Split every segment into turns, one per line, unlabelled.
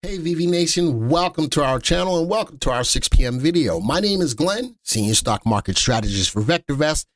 Hey VV Nation, welcome to our channel and welcome to our 6 p.m. video. My name is Glenn, Senior Stock Market Strategist for VectorVest,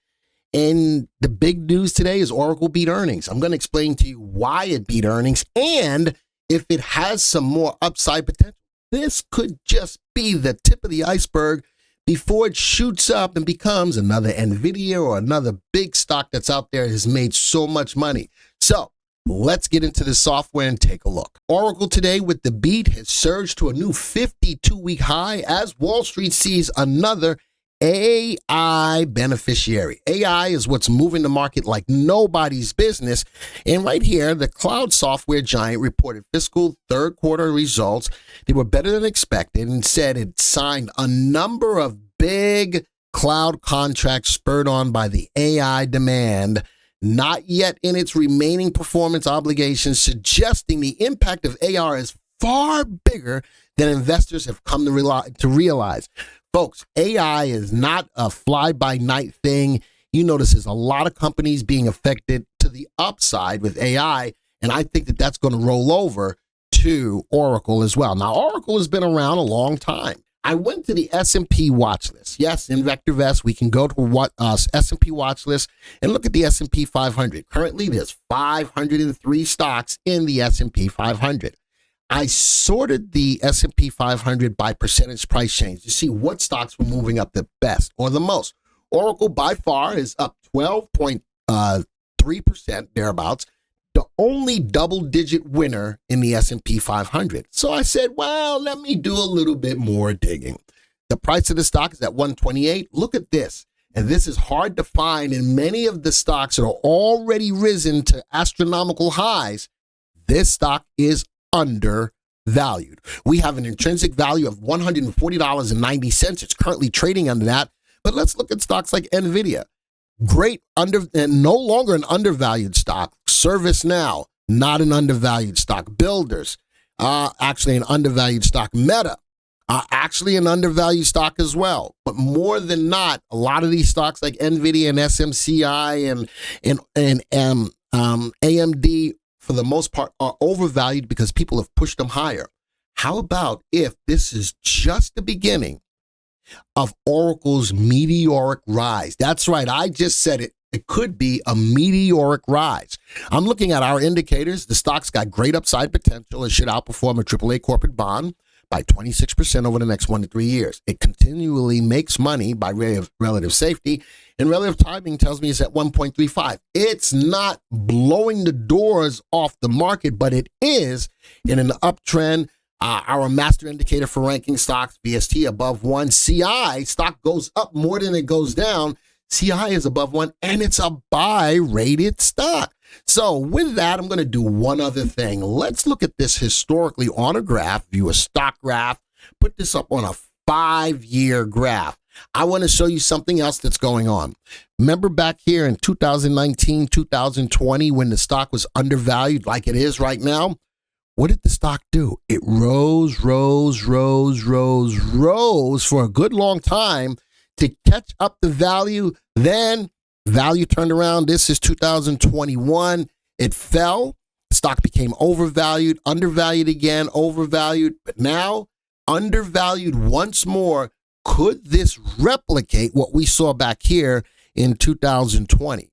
and the big news today is Oracle beat earnings. I'm going to explain to you why it beat earnings and if it has some more upside potential. This could just be the tip of the iceberg before it shoots up and becomes another NVIDIA or another big stock that's out there that has made so much money. So let's get into the software and take a look. Oracle today with the beat has surged to a new 52-week high as Wall Street sees another AI beneficiary. AI is what's moving the market like nobody's business. And right here, the cloud software giant reported fiscal third quarter results. They were better than expected and said it signed a number of big cloud contracts spurred on by the AI demand, not yet in its remaining performance obligations, suggesting the impact of AI is far bigger than investors have come to realize. Folks, AI is not a fly-by-night thing. You notice there's a lot of companies being affected to the upside with AI, and I think that that's going to roll over to Oracle as well. Now, Oracle has been around a long time. I went to the S&P watch list. Yes, in VectorVest, we can go to what S&P watch list and look at the S&P 500. Currently, there's 503 stocks in the S&P 500. I sorted the S&P 500 by percentage price change to see what stocks were moving up the best or the most. Oracle, by far, is up 12.3%, thereabouts. The only double-digit winner in the S&P 500. So I said, well, let me do a little bit more digging. The price of the stock is at 128. Look at this. And this is hard to find in many of the stocks that are already risen to astronomical highs. This stock is undervalued. We have an intrinsic value of $140.90. It's currently trading under that. But let's look at stocks like NVIDIA. Great and no longer an undervalued stock. ServiceNow, not an undervalued stock. Builders, actually an undervalued stock. Meta, actually an undervalued stock as well. But more than not, a lot of these stocks like NVIDIA and SMCI and AMD, for the most part, are overvalued because people have pushed them higher. How about if this is just the beginning of Oracle's meteoric rise? That's right. I just said it. It could be a meteoric rise. I'm looking at our indicators. The stock's got great upside potential. It should outperform a AAA corporate bond by 26% over the next 1 to 3 years. It continually makes money by way of relative safety, and relative timing tells me it's at 1.35. It's not blowing the doors off the market, but it is in an uptrend. Our master indicator for ranking stocks, VST, above 1. CI, stock goes up more than it goes down. CI is above 1, and it's a buy-rated stock. So with that, I'm going to do one other thing. Let's look at this historically on a graph, view a stock graph, put this up on a 5-year graph. I want to show you something else that's going on. Remember back here in 2019, 2020, when the stock was undervalued like it is right now? What did the stock do? It rose for a good long time to catch up the value. Then value turned around. This is 2021. It fell. The stock became overvalued, undervalued again, overvalued, but now undervalued once more. Could this replicate what we saw back here in 2020?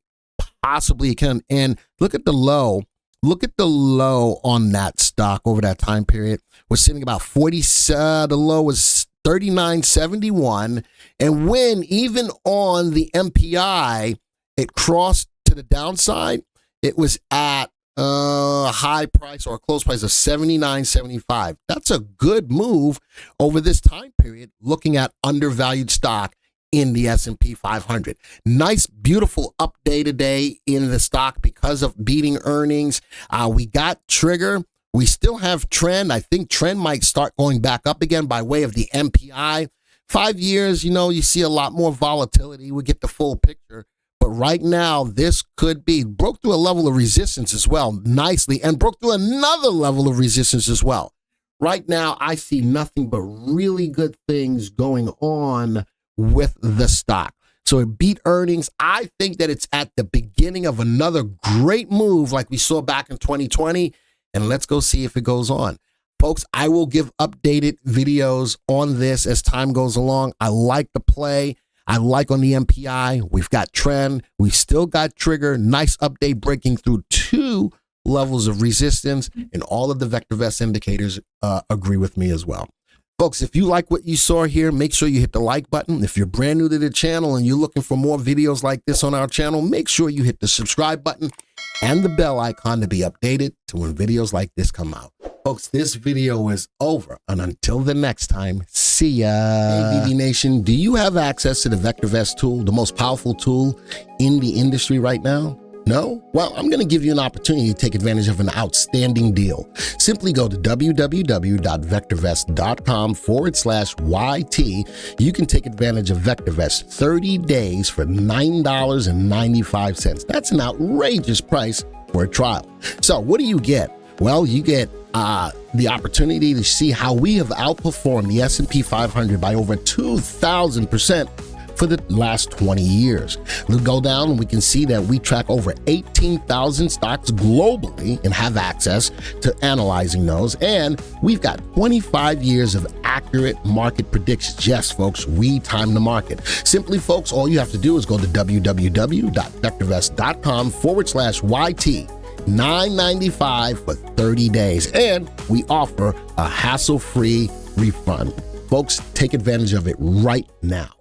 Possibly it can. And look at the low. Look at the low on that stock over that time period. We're sitting about 40. The low was 39.71. And when even on the MPI, it crossed to the downside, it was at a high price or a close price of 79.75. That's a good move over this time period, looking at undervalued stock in the S&P 500. Nice, beautiful up day today in the stock because of beating earnings. We got trigger. We still have trend. I think trend might start going back up again by way of the MPI. 5 years, you see a lot more volatility. We get the full picture. But right now, this could be broke through a level of resistance as well nicely and broke through another level of resistance as well. Right now, I see nothing but really good things going on with the stock. So it beat earnings. I think that it's at the beginning of another great move like we saw back in 2020. And let's go see if it goes on. Folks, I will give updated videos on this as time goes along. I like the play. I like on the MPI. We've got trend. We still got trigger. Nice update breaking through 2 levels of resistance. And all of the VectorVest indicators agree with me as well. Folks, if you like what you saw here, make sure you hit the like button. If you're brand new to the channel and you're looking for more videos like this on our channel, make sure you hit the subscribe button and the bell icon to be updated to when videos like this come out. Folks, this video is over, and until the next time, see ya. Hey, VV Nation, do you have access to the VectorVest tool, the most powerful tool in the industry right now? No? Well, I'm going to give you an opportunity to take advantage of an outstanding deal. Simply go to www.vectorvest.com/YT. You can take advantage of VectorVest 30 days for $9.95. That's an outrageous price for a trial. So what do you get? Well, you get the opportunity to see how we have outperformed the S&P 500 by over 2,000% for the last 20 years. We'll go down and we can see that we track over 18,000 stocks globally and have access to analyzing those. And we've got 25 years of accurate market predictions. Yes, folks, we time the market. Simply, folks, all you have to do is go to www.vectorvest.com/YT. $9.95 for 30 days, and we offer a hassle-free refund. Folks, take advantage of it right now.